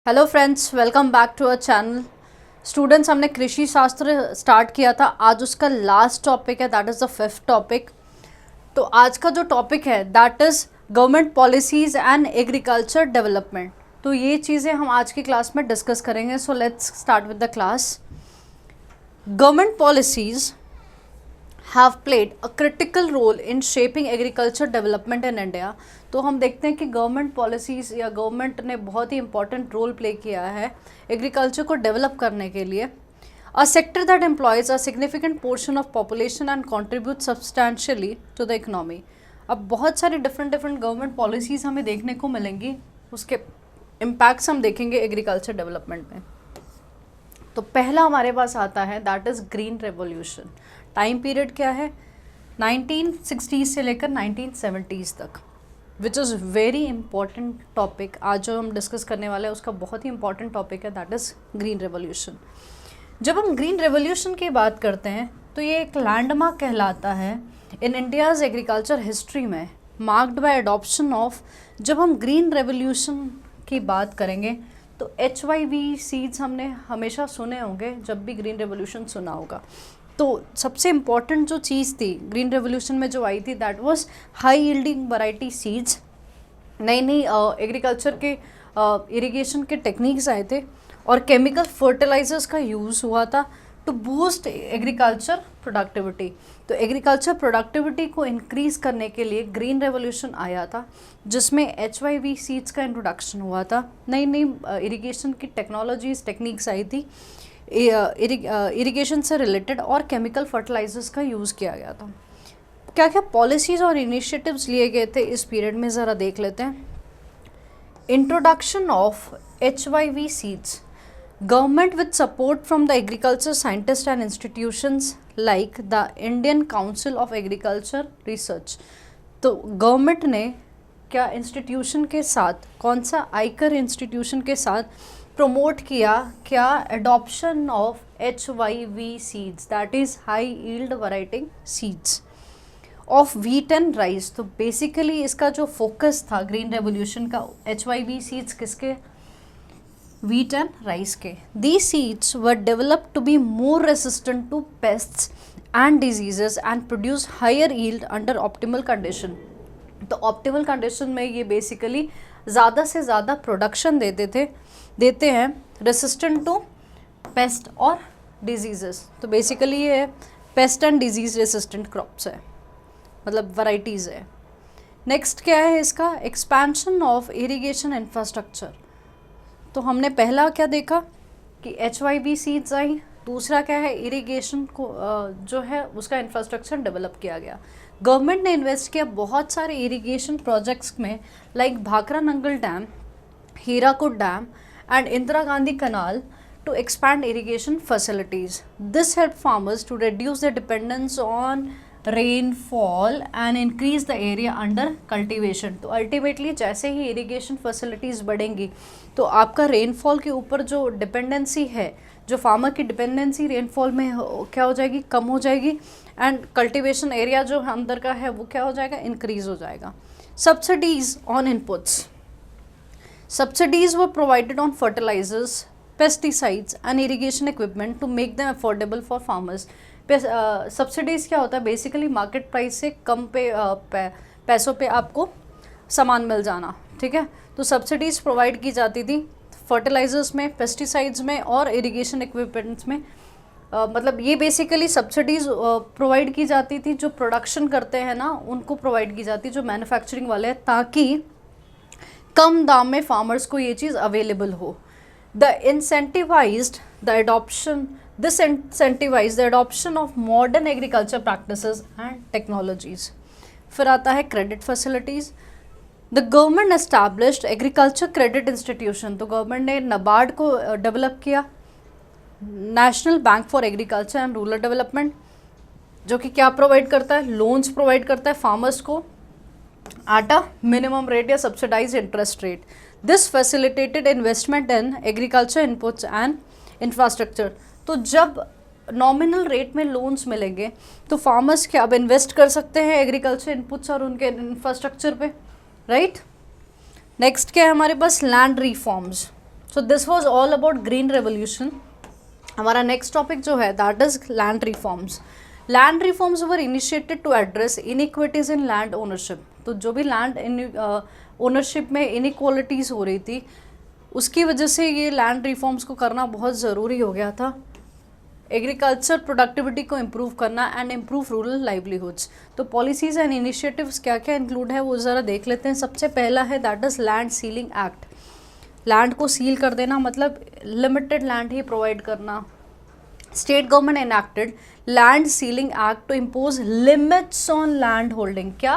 Hello friends, welcome back to our channel. Students, हमने कृषि शास्त्र स्टार्ट किया था, आज उसका लास्ट टॉपिक है, that is the fifth topic. तो आज का जो टॉपिक है that is government policies and agriculture development. तो ये चीज़ें हम आज की क्लास में डिस्कस करेंगे। So let's start with the class. Government policies have played a critical role in shaping agriculture development in India। तो हम देखते हैं कि गवर्नमेंट पॉलिसीज़ या गवर्नमेंट ने बहुत ही इंपॉर्टेंट रोल प्ले किया है एग्रीकल्चर को डेवलप करने के लिए। A sector that employs a significant portion of population and contribute substantially to the economy. अब बहुत सारी डिफरेंट गवर्नमेंट पॉलिसीज़ हमें देखने को मिलेंगी, उसके इम्पैक्ट्स हम देखेंगे एग्रीकल्चर डेवलपमेंट में। तो पहला हमारे पास आता है that is green revolution. Time period क्या है? 1960 से लेकर 1970 तक, which is very important topic. आज जो हम डिस्कस करने वाले हैं उसका बहुत ही इंपॉर्टेंट टॉपिक है, दैट इज़ ग्रीन रेवोल्यूशन। जब हम ग्रीन रेवोल्यूशन की बात करते हैं तो ये एक लैंडमार्क कहलाता है इन इंडियाज़ एग्रीकल्चर हिस्ट्री में, मार्क्ड बाय एडॉप्शन ऑफ। जब हम ग्रीन रेवोल्यूशन की बात करेंगे तो HYV सीड्स हमने हमेशा सुने होंगे, जब भी ग्रीन रेवोल्यूशन सुना होगा। तो सबसे इम्पॉर्टेंट जो चीज़ थी ग्रीन रेवोल्यूशन में जो आई थी that was high yielding variety seeds. नई नई एग्रीकल्चर के इरिगेशन के टेक्निक्स आए थे और केमिकल फर्टिलाइजर्स का यूज़ हुआ था टू बूस्ट एग्रीकल्चर प्रोडक्टिविटी। तो एग्रीकल्चर प्रोडक्टिविटी को इंक्रीज़ करने के लिए ग्रीन रेवोल्यूशन आया था, जिसमें HYV सीड्स का इंट्रोडक्शन हुआ था। नई नई इरिगेशन की टेक्नोलॉजीज टेक्निक्स आई थी इरिगेशन से रिलेटेड, और केमिकल फर्टिलाइजर्स का यूज़ किया गया था। क्या क्या पॉलिसीज़ और इनिशिएटिव्स लिए गए थे इस पीरियड में, ज़रा देख लेते हैं। Introduction of HYV seeds. Government with support from the agriculture scientists and institutions like the Indian Council of Agriculture Research। तो गवर्नमेंट ने क्या इंस्टीट्यूशन के साथ, कौन सा आइकर इंस्टीट्यूशन के साथ प्रमोट किया क्या? Adoption of HYV seeds, that is high yield variety seeds of wheat and rice. तो बेसिकली इसका जो फोकस था ग्रीन रेवोल्यूशन का, HYV सीड्स किसके? wheat and rice के। These seeds were developed to be more resistant to pests and diseases and produce higher yield under optimal condition। तो optimal condition में ये basically ज़्यादा से ज़्यादा production देते हैं resistant to pest और diseases। तो basically ये pest and disease resistant crops है, मतलब varieties है। Next क्या है इसका? expansion of irrigation infrastructure। तो हमने पहला क्या देखा कि HYV सीड्स आई, दूसरा क्या है? इरिगेशन को जो है उसका इंफ्रास्ट्रक्चर डेवलप किया गया। गवर्नमेंट ने इन्वेस्ट किया बहुत सारे इरिगेशन प्रोजेक्ट्स में, like Bhakra Nangal dam, Hirakud dam and Indira Gandhi canal to expand irrigation facilities. This help farmers to reduce the dependence on rainfall and increase the area under cultivation. तो अल्टीमेटली जैसे ही इरिगेशन फैसिलिटीज़ बढ़ेंगी तो आपका रेनफॉल के ऊपर जो डिपेंडेंसी है, जो फार्मर की डिपेंडेंसी रेनफॉल में क्या हो जाएगी? कम हो जाएगी, एंड कल्टीवेशन एरिया जो अंदर का है वो क्या हो जाएगा? इंक्रीज हो जाएगा। Subsidies on inputs. Subsidies were provided on fertilizers, pesticides and irrigation equipment to make them affordable for farmers। Subsidies क्या होता है? बेसिकली मार्केट प्राइस से कम पैसों पे आपको सामान मिल जाना, ठीक है। तो सब्सिडीज़ प्रोवाइड की जाती थी फर्टिलाइजर्स में, पेस्टिसाइड्स में और इरिगेशन इक्विपमेंट्स में। मतलब ये बेसिकली सब्सिडीज़ प्रोवाइड की जाती थी, जो प्रोडक्शन करते हैं ना उनको प्रोवाइड की जाती, जो मैन्युफैक्चरिंग वाले हैं, ताकि कम दाम में फार्मर्स को ये चीज़ अवेलेबल हो। This incentivized the adoption of modern agriculture practices and technologies। फिर आता है credit facilities. The government established agriculture credit institution. तो गवर्नमेंट ने नाबार्ड को डेवलप किया, national bank for agriculture and rural development, जो कि क्या प्रोवाइड करता है? लोन्स प्रोवाइड करता है फार्मर्स को at a minimum rate या subsidized interest rate। This facilitated investment in agriculture inputs and infrastructure। तो जब नॉमिनल रेट में लोन्स मिलेंगे तो फार्मर्स क्या अब इन्वेस्ट कर सकते हैं एग्रीकल्चर इनपुट्स और उनके इंफ्रास्ट्रक्चर पे, राइट। नेक्स्ट क्या है हमारे पास? Land reforms. So this was all about green revolution. हमारा नेक्स्ट टॉपिक जो है that is land reforms. Land reforms were initiated to address inequities in land ownership. तो जो भी लैंड ओनरशिप में इनइक्वालिटीज़ हो रही थी उसकी वजह से ये लैंड रिफॉर्म्स को करना बहुत ज़रूरी हो गया था। एग्रीकल्चर प्रोडक्टिविटी को इम्प्रूव करना एंड इम्प्रूव रूरल लाइवलीहुड्स। तो पॉलिसीज़ एंड इनिशिएटिव्स क्या क्या इंक्लूड है वो ज़रा देख लेते हैं। सबसे पहला है that is land ceiling act. Land को सील कर देना मतलब लिमिटेड लैंड ही प्रोवाइड करना। State government enacted land ceiling act to impose limits on land holding. क्या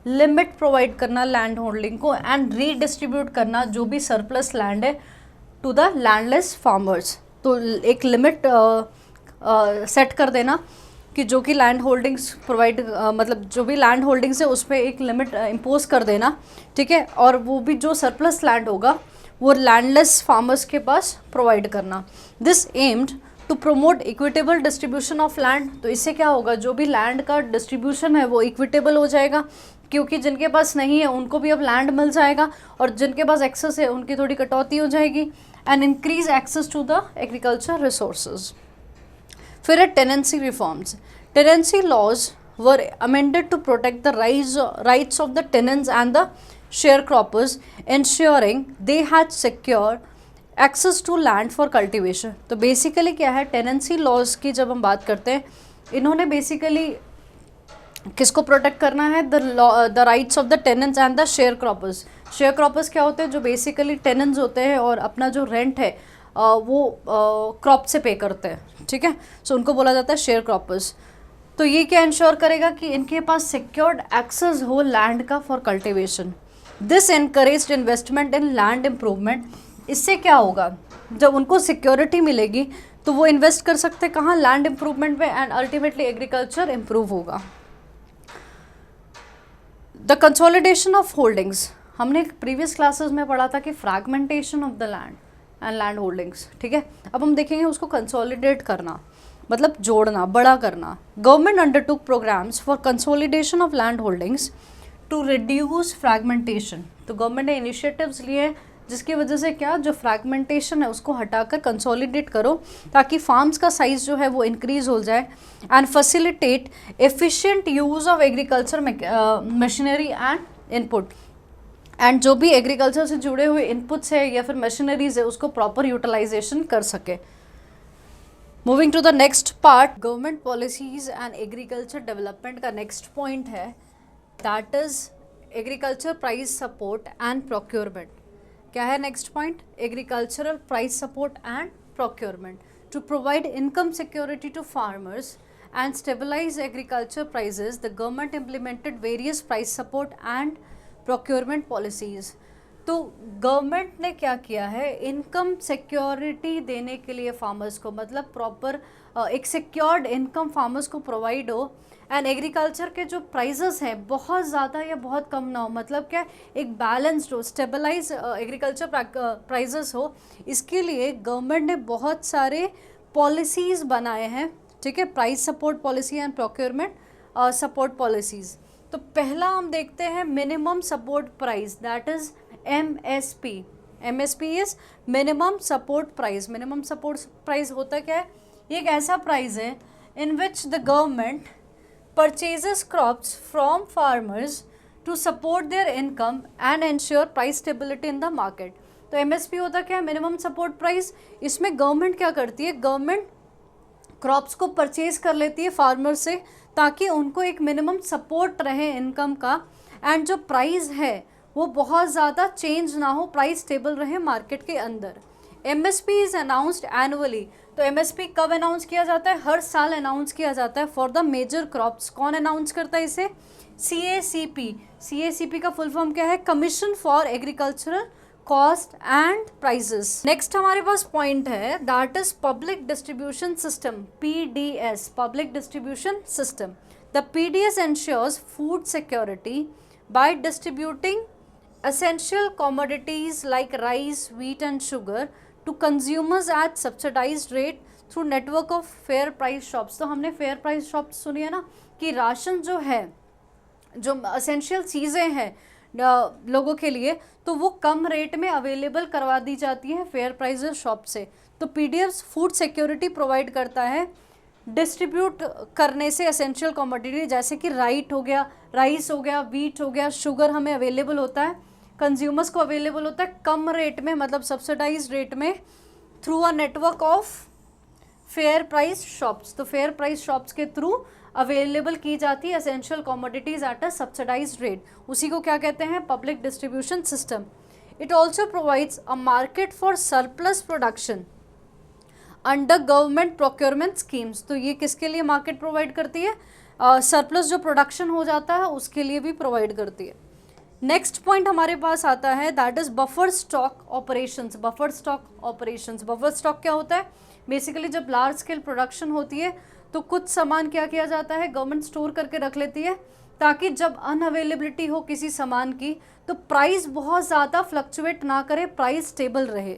लिमिट प्रोवाइड करना लैंड होल्डिंग को एंड रीडिस्ट्रीब्यूट करना जो भी सरप्लस लैंड है टू द लैंडलेस फार्मर्स। तो एक लिमिट सेट कर देना कि जो कि लैंड होल्डिंग्स प्रोवाइड मतलब जो भी लैंड होल्डिंग्स है उस पर एक लिमिट इम्पोज कर देना, ठीक है। और वो भी जो सरप्लस लैंड होगा वो लैंडलेस फार्मर्स के पास प्रोवाइड करना। This aimed to promote equitable distribution of land. तो इससे क्या होगा, जो भी लैंड का डिस्ट्रीब्यूशन है वो इक्विटेबल हो जाएगा, क्योंकि जिनके पास नहीं है उनको भी अब लैंड मिल जाएगा और जिनके पास एक्सेस है उनकी थोड़ी कटौती हो जाएगी। And increase access to the agriculture resources. फिर है tenancy reforms. Tenancy laws were amended to protect the rights of the tenants and the sharecroppers, ensuring they had secure access to land for cultivation। तो basically क्या है, tenancy laws की जब हम बात करते हैं इन्होंने बेसिकली किसको प्रोटेक्ट करना है, the rights of the tenants and the share croppers. Share croppers क्या होते हैं, जो बेसिकली टेनेंट्स होते हैं और अपना जो रेंट है वो क्रॉप से पे करते हैं, ठीक है। सो उनको बोला जाता है शेयर क्रॉपर्स। तो ये क्या इंश्योर करेगा कि इनके पास सिक्योर्ड एक्सेस हो लैंड का for cultivation. This encouraged investment in land improvement. इससे क्या होगा, जब उनको सिक्योरिटी मिलेगी तो वो इन्वेस्ट कर सकते हैं कहाँ, लैंड इम्प्रूवमेंट में, एंड अल्टीमेटली एग्रीकल्चर इम्प्रूव होगा। The consolidation of holdings. हमने प्रीवियस क्लासेस में पढ़ा था कि fragmentation of the land and land holdings, ठीक है। अब हम देखेंगे उसको कंसोलिडेट करना मतलब जोड़ना, बड़ा करना। Government undertook programs for consolidation of land holdings to reduce fragmentation. तो गवर्नमेंट ने इनिशिएटिव्स लिए जिसकी वजह से क्या, जो फ्रैगमेंटेशन है उसको हटाकर कंसोलिडेट करो ताकि फार्म्स का साइज जो है वो इंक्रीज हो जाए। And facilitate efficient use of agriculture machinery and input. And जो भी एग्रीकल्चर से जुड़े हुए इनपुट्स है या फिर मशीनरीज है उसको प्रॉपर यूटिलाइजेशन कर सके। Moving to the next part, government policies and agriculture development का नेक्स्ट पॉइंट है that is agriculture price support and procurement. क्या है next point, agricultural price support and procurement to provide income security to farmers and stabilize agriculture prices. The government implemented various price support and procurement policies. तो government ने क्या किया है, income security देने के लिए फार्मर्स को, मतलब प्रॉपर एक सिक्योर्ड इनकम फार्मर्स को प्रोवाइड हो एंड एग्रीकल्चर के जो प्राइजेस हैं बहुत ज़्यादा या बहुत कम ना हो, मतलब क्या एक बैलेंस्ड हो, स्टेबलाइज एग्रीकल्चर प्राइजेस हो। इसके लिए गवर्नमेंट ने बहुत सारे पॉलिसीज़ बनाए हैं, ठीक है, price support policy and procurement support policies. तो पहला हम देखते हैं minimum support price that is MSP। MSP is minimum support price. Minimum support price होता क्या है, ये एक ऐसा प्राइस है in which the government purchases crops from farmers to support their income and ensure price stability in the market. तो MSP होता क्या है, मिनिमम सपोर्ट प्राइस। इसमें गवर्नमेंट क्या करती है, गवर्नमेंट क्रॉप्स को परचेज कर लेती है फार्मर से ताकि उनको एक मिनिमम सपोर्ट रहे इनकम का, एंड जो प्राइस है वो बहुत ज़्यादा चेंज ना हो, प्राइस स्टेबल रहे मार्केट के अंदर। MSP is announced annually. तो MSP कब अनाउंस किया जाता है, हर साल अनाउंस किया जाता है फॉर द मेजर क्रॉप्स। कौन अनाउंस करता है इसे, CACP। CACP का फुल फॉर्म क्या है, commission for agricultural cost and prices. Next हमारे पास पॉइंट है that is public distribution system, PDS, public distribution system. The PDS ensures food security by distributing essential commodities like rice, wheat and sugar to consumers at subsidized rate through network of fair price shops। तो हमने fair price shops सुनी है ना, कि ration जो है, जो essential चीज़ें हैं लोगों के लिए, तो वो कम रेट में अवेलेबल करवा दी जाती है फेयर प्राइजेस शॉप से। तो पीडीएफ फूड सिक्योरिटी प्रोवाइड करता है डिस्ट्रीब्यूट करने से एसेंशियल कमोडिटी, जैसे कि राइस हो गया, व्हीट हो गया, शुगर हमें अवेलेबल होता है, कंज्यूमर्स को अवेलेबल होता है कम रेट में, मतलब सब्सिडाइज रेट में, through a network of fair price shops. तो फेयर प्राइस शॉप्स के थ्रू अवेलेबल की जाती है essential commodities at a subsidize rate, उसी को क्या कहते हैं, public distribution system. It also provides a market for surplus production under government procurement schemes. तो ये किसके लिए मार्केट प्रोवाइड करती है, सरप्लस जो प्रोडक्शन हो जाता है उसके लिए भी प्रोवाइड करती है। नेक्स्ट पॉइंट हमारे पास आता है that is buffer stock operations. Buffer stock operations, buffer stock क्या होता है, बेसिकली जब लार्ज स्केल प्रोडक्शन होती है तो कुछ सामान क्या किया जाता है, गवर्नमेंट स्टोर करके रख लेती है, ताकि जब अनअवेलेबिलिटी हो किसी सामान की तो प्राइस बहुत ज़्यादा फ्लक्चुएट ना करे, प्राइस स्टेबल रहे।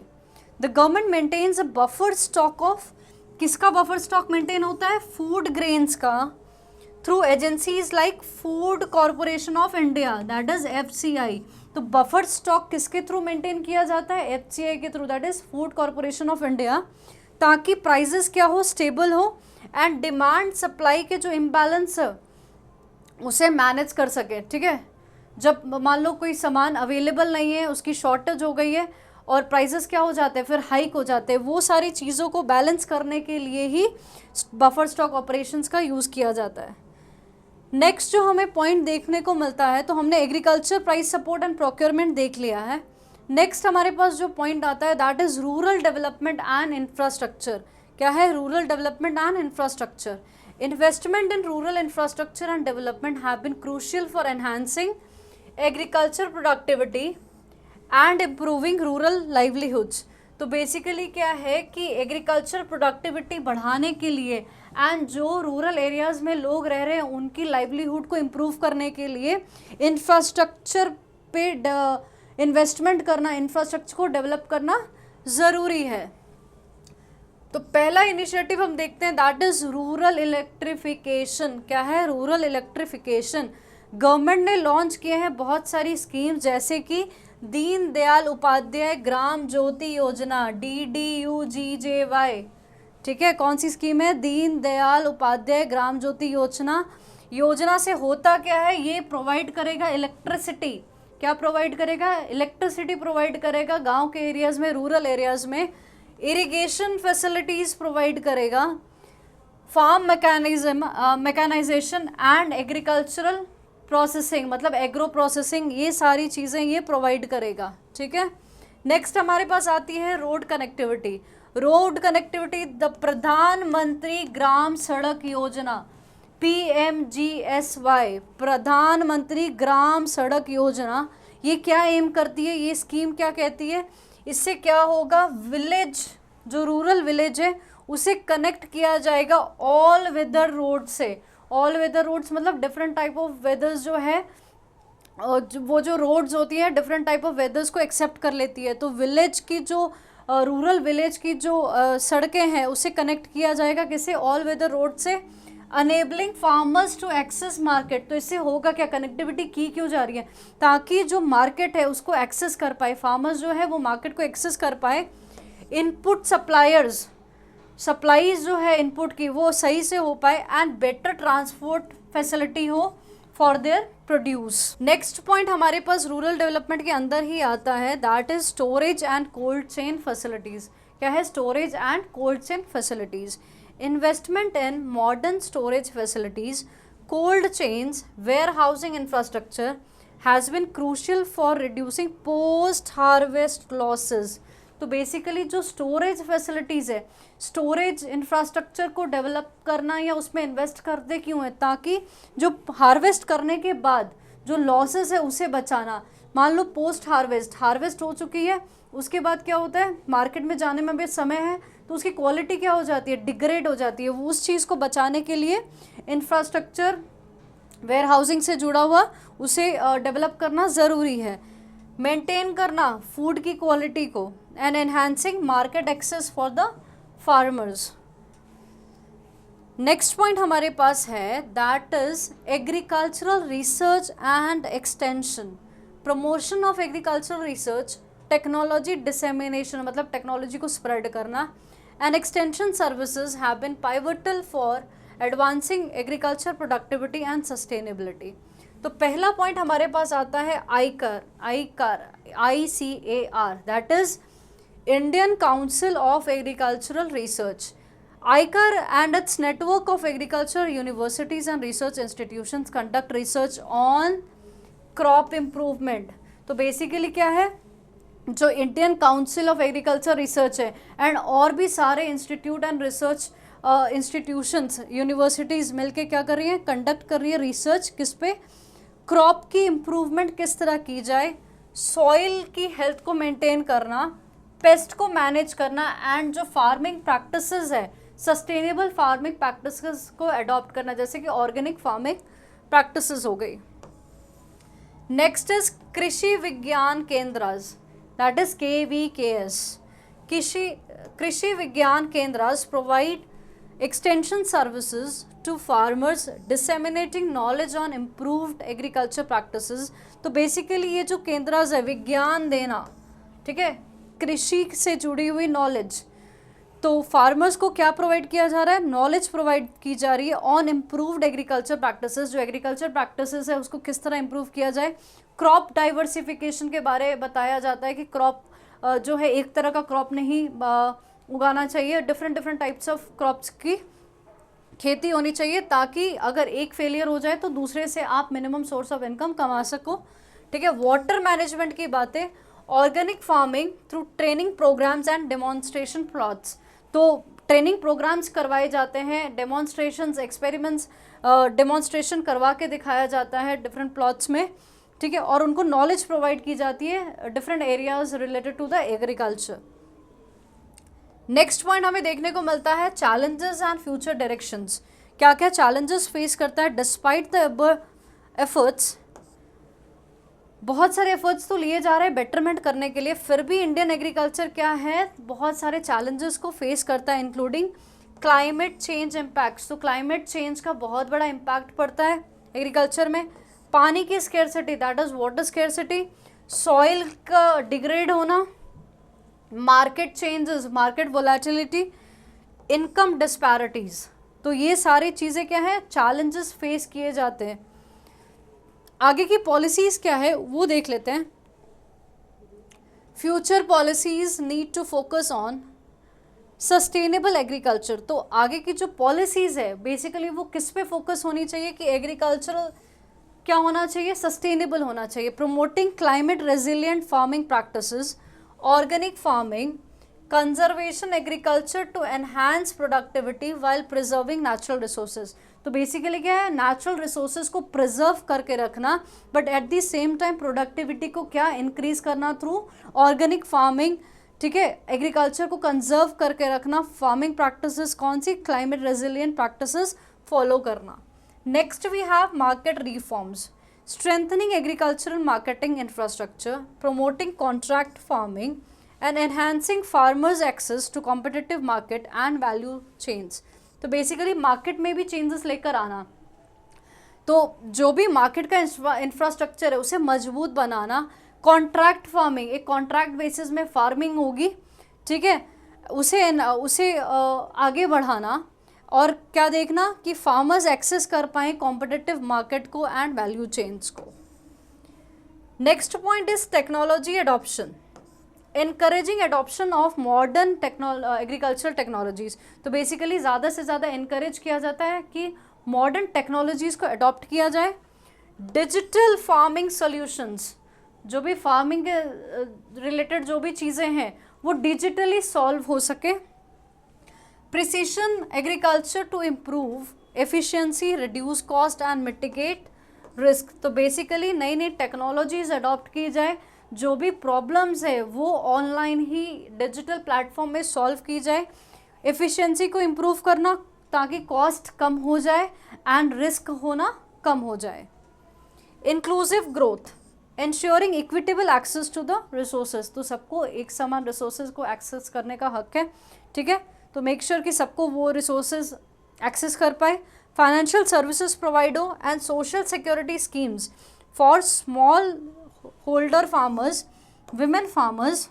The government maintains a buffer stock of, किसका बफर स्टॉक मेंटेन होता है, फूड ग्रेन्स का, through agencies like food corporation of India that is FCI। तो बफर स्टॉक किसके थ्रू मेंटेन किया जाता है, FCI के through, that is food corporation of India, ताकि प्राइजेस क्या हो, स्टेबल हो एंड डिमांड सप्लाई के जो इम्बैलेंस है उसे मैनेज कर सके। ठीक है, जब मान लो कोई सामान अवेलेबल नहीं है, उसकी शॉर्टेज हो गई है और प्राइसेस क्या हो जाते हैं, फिर हाइक हो जाते हैं, वो सारी चीज़ों को बैलेंस करने के लिए ही बफर स्टॉक ऑपरेशंस का यूज़ किया जाता है। नेक्स्ट जो हमें पॉइंट देखने को मिलता है, तो हमने agriculture price support and procurement देख लिया है। नेक्स्ट हमारे पास जो पॉइंट आता है that is rural development and infrastructure. क्या है, rural development and infrastructure. Investment in rural infrastructure and development have been crucial for enhancing agriculture productivity and improving rural livelihoods. तो बेसिकली क्या है कि एग्रीकल्चर प्रोडक्टिविटी बढ़ाने के लिए एंड जो रूरल एरियाज़ में लोग रह रहे हैं उनकी लाइवलीहुड को इम्प्रूव करने के लिए इंफ्रास्ट्रक्चर पे इन्वेस्टमेंट करना, इंफ्रास्ट्रक्चर को डेवलप करना ज़रूरी है। तो पहला इनिशिएटिव हम देखते हैं दैट इज़ रूरल इलेक्ट्रिफिकेशन। क्या है, रूरल इलेक्ट्रिफिकेशन। गवर्नमेंट ने लॉन्च किए हैं बहुत सारी स्कीम, जैसे कि दीन दयाल उपाध्याय ग्राम ज्योति योजना, DDUGJY। ठीक है, कौन सी स्कीम है, दीन दयाल उपाध्याय ग्राम ज्योति योजना से होता क्या है, ये प्रोवाइड करेगा इलेक्ट्रिसिटी। क्या प्रोवाइड करेगा, इलेक्ट्रिसिटी प्रोवाइड करेगा गांव के एरियाज़ में, रूरल एरियाज़ में। इरिगेशन फैसिलिटीज़ प्रोवाइड करेगा, farm mechanization and agricultural processing, मतलब एग्रो प्रोसेसिंग, ये सारी चीज़ें ये प्रोवाइड करेगा। ठीक है, नेक्स्ट हमारे पास आती है road connectivity. Road connectivity, the प्रधानमंत्री ग्राम सड़क योजना, PMGSY, प्रधानमंत्री ग्राम सड़क योजना, ये क्या एम करती है, ये स्कीम क्या कहती है, इससे क्या होगा, विलेज, जो रूरल विलेज है उसे कनेक्ट किया जाएगा ऑल वेदर रोड से। ऑल वेदर रोड्स मतलब डिफरेंट टाइप ऑफ वेदर्स जो है, वो जो रोड्स होती हैं डिफरेंट टाइप ऑफ वेदर्स को एक्सेप्ट कर लेती है। तो विलेज की जो रूरल विलेज की जो सड़कें हैं उसे कनेक्ट किया जाएगा किसे, ऑल वेदर रोड से। Enabling farmers to access market, तो इससे होगा क्या, कनेक्टिविटी की क्यों जा रही है, ताकि जो मार्केट है उसको एक्सेस कर पाए, फार्मर्स जो है वो मार्केट को एक्सेस कर पाए। इनपुट सप्लायर्स, सप्लाईज जो है इनपुट की वो सही से हो पाए एंड बेटर ट्रांसपोर्ट फैसिलिटी हो for their produce. Next point हमारे पास रूरल डेवलपमेंट के अंदर ही आता है that is storage and cold chain facilities. क्या है, storage and cold chain facilities. Investment in modern storage facilities, cold chains, warehousing infrastructure has been crucial for reducing post-harvest losses. तो basically जो storage facilities है, storage infrastructure को develop करना या उसमें invest करते क्यों है, ताकि जो हार्वेस्ट करने के बाद जो लॉसेस है उसे बचाना। मान लो पोस्ट हार्वेस्ट हो चुकी है, उसके बाद क्या होता है, मार्केट में जाने में भी समय है तो उसकी क्वालिटी क्या हो जाती है, डिग्रेड हो जाती है। वो उस चीज़ को बचाने के लिए इंफ्रास्ट्रक्चर वेयर हाउसिंग से जुड़ा हुआ उसे डेवलप करना ज़रूरी है। मेंटेन करना फूड की क्वालिटी को and enhancing market access for the farmers. Next point हमारे पास है that is agricultural research and extension. Promotion of agricultural research, technology dissemination मतलब टेक्नोलॉजी को स्प्रेड करना, and extension services have been pivotal for advancing agriculture productivity and sustainability. तो पहला point हमारे पास आता है ICAR, that is Indian council of agricultural research. ICAR and its network of agriculture universities and research institutions conduct research on crop improvement। तो basically क्या है, जो Indian council of agriculture research है एंड और भी सारे institute and research institutions universities मिलके क्या कर रही हैं, कंडक्ट कर रही है रिसर्च किस पे, क्रॉप की इम्प्रूवमेंट किस तरह की जाए, सॉइल की हेल्थ को मेंटेन करना, पेस्ट को मैनेज करना एंड जो फार्मिंग प्रैक्टिसेस है सस्टेनेबल फार्मिंग प्रैक्टिसेस को अडॉप्ट करना, जैसे कि ऑर्गेनिक फार्मिंग प्रैक्टिसेस हो गई। नेक्स्ट इज कृषि विज्ञान केंद्रास, दैट इज KVKS। कृषि विज्ञान केंद्रास provide extension services to farmers disseminating knowledge on improved agriculture practices। तो बेसिकली ये जो केंद्रास है, विज्ञान देना, ठीक है, कृषि से जुड़ी हुई नॉलेज, तो फार्मर्स को क्या प्रोवाइड किया जा रहा है, नॉलेज प्रोवाइड की जा रही है ऑन इम्प्रूव्ड एग्रीकल्चर प्रैक्टिसेस। जो एग्रीकल्चर प्रैक्टिसेस है उसको किस तरह इम्प्रूव किया जाए, क्रॉप डाइवर्सिफिकेशन के बारे बताया जाता है कि क्रॉप जो है एक तरह का क्रॉप नहीं उगाना चाहिए, डिफरेंट टाइप्स ऑफ क्रॉप्स की खेती होनी चाहिए, ताकि अगर एक फेलियर हो जाए तो दूसरे से आप मिनिमम सोर्स ऑफ इनकम कमा सको, ठीक है। वाटर मैनेजमेंट की बातें, organic farming through training programs and demonstration plots. तो ट्रेनिंग प्रोग्राम्स करवाए जाते हैं, डेमोन्स्ट्रेशंस, एक्सपेरिमेंट्स डेमोन्स्ट्रेशन करवा के दिखाया जाता है डिफरेंट प्लॉट्स में, ठीक है, और उनको नॉलेज प्रोवाइड की जाती है different areas related to the agriculture. Next point हमें देखने को मिलता है चैलेंजेस एंड फ्यूचर डायरेक्शंस। क्या क्या चैलेंजेस फेस करता है डिस्पाइट द अबव एफर्ट्स। बहुत सारे एफर्ट्स तो लिए जा रहे हैं बेटरमेंट करने के लिए, फिर भी इंडियन एग्रीकल्चर क्या है, बहुत सारे चैलेंजेस को फेस करता है, इंक्लूडिंग क्लाइमेट चेंज इम्पैक्ट्स। तो क्लाइमेट चेंज का बहुत बड़ा इम्पैक्ट पड़ता है एग्रीकल्चर में, पानी की scarcity, that is water scarcity, soil का डिग्रेड होना, market changes, market volatility, income disparities. तो ये सारी चीज़ें क्या है, चैलेंजेस फेस किए जाते हैं। आगे की पॉलिसीज़ क्या है वो देख लेते हैं। Future policies need to focus on sustainable agriculture. तो आगे की जो पॉलिसीज़ है बेसिकली वो किस पे फोकस होनी चाहिए कि एग्रीकल्चरल क्या होना चाहिए, सस्टेनेबल होना चाहिए। Promoting climate resilient farming practices, organic farming, conservation agriculture to enhance productivity while preserving natural resources. तो बेसिकली क्या है, नेचुरल रिसोर्सेज को प्रिजर्व करके रखना, but at the same time productivity को क्या इंक्रीज करना थ्रू ऑर्गेनिक फार्मिंग, ठीक है, एग्रीकल्चर को कंजर्व करके रखना, फार्मिंग प्रैक्टिसेस कौन सी, क्लाइमेट रेजिलिएंट प्रैक्टिसेस फॉलो करना। Next we have market reforms, strengthening agricultural marketing infrastructure, promoting contract farming and enhancing farmers access to competitive market and value chains। तो basically market में भी changes लेकर आना, तो जो भी मार्केट का इंफ्रास्ट्रक्चर है उसे मजबूत बनाना, कॉन्ट्रैक्ट फार्मिंग, एक कॉन्ट्रैक्ट बेसिस में फार्मिंग होगी, ठीक है, उसे आगे बढ़ाना, और क्या देखना कि फार्मर्स एक्सेस कर पाएँ कॉम्पिटिटिव मार्केट को एंड वैल्यू चेन्स को। Next point is technology adoption, encouraging adoption of modern agricultural technologies। तो बेसिकली ज़्यादा से ज़्यादा encourage किया जाता है कि मॉडर्न टेक्नोलॉजीज़ को अडॉप्ट किया जाए। डिजिटल फार्मिंग सॉल्यूशंस, जो भी फार्मिंग के रिलेटेड जो भी चीज़ें हैं वो डिजिटली सॉल्व हो सके। Precision agriculture to improve efficiency, reduce cost and mitigate risk. तो बेसिकली नई नई टेक्नोलॉजीज़ अडॉप्ट की जाए, जो भी प्रॉब्लम्स है वो ऑनलाइन ही डिजिटल प्लेटफॉर्म में सॉल्व की जाए, एफिशिएंसी को इम्प्रूव करना ताकि कॉस्ट कम हो जाए एंड रिस्क होना कम हो जाए। Inclusive growth, ensuring equitable access to the resources. तो सबको एक समान रिसोर्सेज को एक्सेस करने का हक है, ठीक है, तो मेक श्योर कि सबको वो रिसोर्सेज एक्सेस कर पाए। फाइनेंशियल सर्विसेज प्रोवाइड हो and social security schemes for small holder farmers, women farmers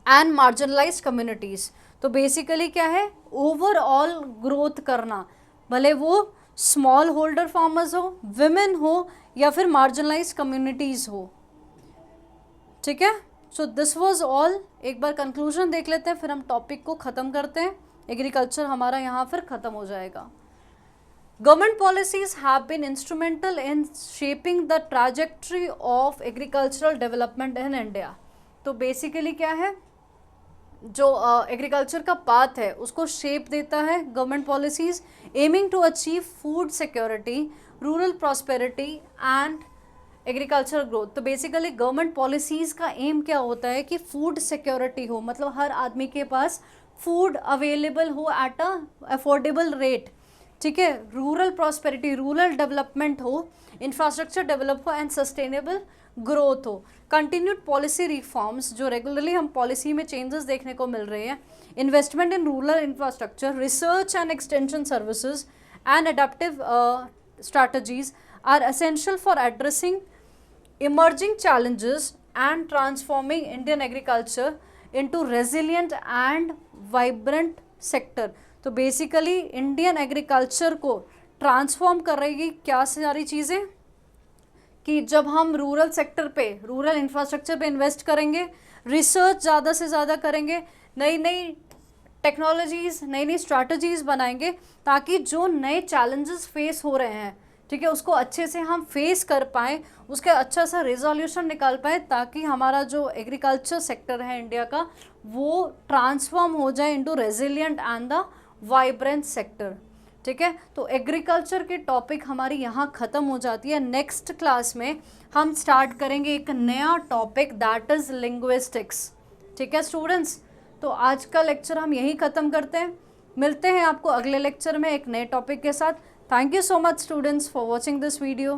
and marginalised communities. तो बेसिकली क्या है, ओवरऑल ग्रोथ करना, भले वो स्मॉल होल्डर फार्मर्स हो, विमेन हो, या फिर मार्जिनलाइज्ड कम्युनिटीज़ हो। ठीक है, सो दिस वाज ऑल। एक बार कंक्लूजन देख लेते हैं, फिर हम टॉपिक को ख़त्म करते हैं। एग्रीकल्चर हमारा यहाँ फिर ख़त्म हो जाएगा। Government policies have been instrumental in shaping the trajectory of agricultural development in India। तो बेसिकली क्या है, जो एग्रीकल्चर का पाथ है उसको शेप देता है government policies, aiming to achieve food security, rural prosperity and agriculture growth. तो बेसिकली गवर्नमेंट पॉलिसीज़ का एम क्या होता है कि फूड सिक्योरिटी हो, मतलब हर आदमी के पास फूड अवेलेबल हो एट अ अफोर्डेबल रेट। ठीक है, रूरल प्रॉस्पेरिटी, रूरल डेवलपमेंट हो, इंफ्रास्ट्रक्चर डेवलप हो एंड सस्टेनेबल ग्रोथ हो। कंटिन्यूड पॉलिसी रिफॉर्म्स, जो रेगुलरली हम पॉलिसी में चेंजेस देखने को मिल रहे हैं, investment in rural infrastructure, research and extension services and adaptive strategies are essential for addressing emerging challenges and transforming Indian agriculture into resilient and vibrant sector. तो basically Indian agriculture को transform कर रही क्या सारी चीज़ें, कि जब हम रूरल सेक्टर पे, रूरल इंफ्रास्ट्रक्चर पे इन्वेस्ट करेंगे, रिसर्च ज़्यादा से ज़्यादा करेंगे, नई नई टेक्नोलॉजीज़, नई नई स्ट्रैटेजीज़ बनाएंगे, ताकि जो नए चैलेंजेस फेस हो रहे हैं, ठीक है, उसको अच्छे से हम फेस कर पाएँ, उसका अच्छा सा रिजोल्यूशन निकाल पाए, ताकि हमारा जो एग्रीकल्चर सेक्टर है इंडिया का वो ट्रांसफॉर्म हो जाए into resilient and the vibrant sector. ठीक है, तो एग्रीकल्चर की टॉपिक हमारी यहाँ ख़त्म हो जाती है। नेक्स्ट क्लास में हम स्टार्ट करेंगे एक नया टॉपिक, दैट इज़ लिंग्विस्टिक्स। ठीक है स्टूडेंट्स, तो आज का लेक्चर हम यहीं ख़त्म करते हैं। मिलते हैं आपको अगले लेक्चर में एक नए टॉपिक के साथ। Thank you so much students for watching this video.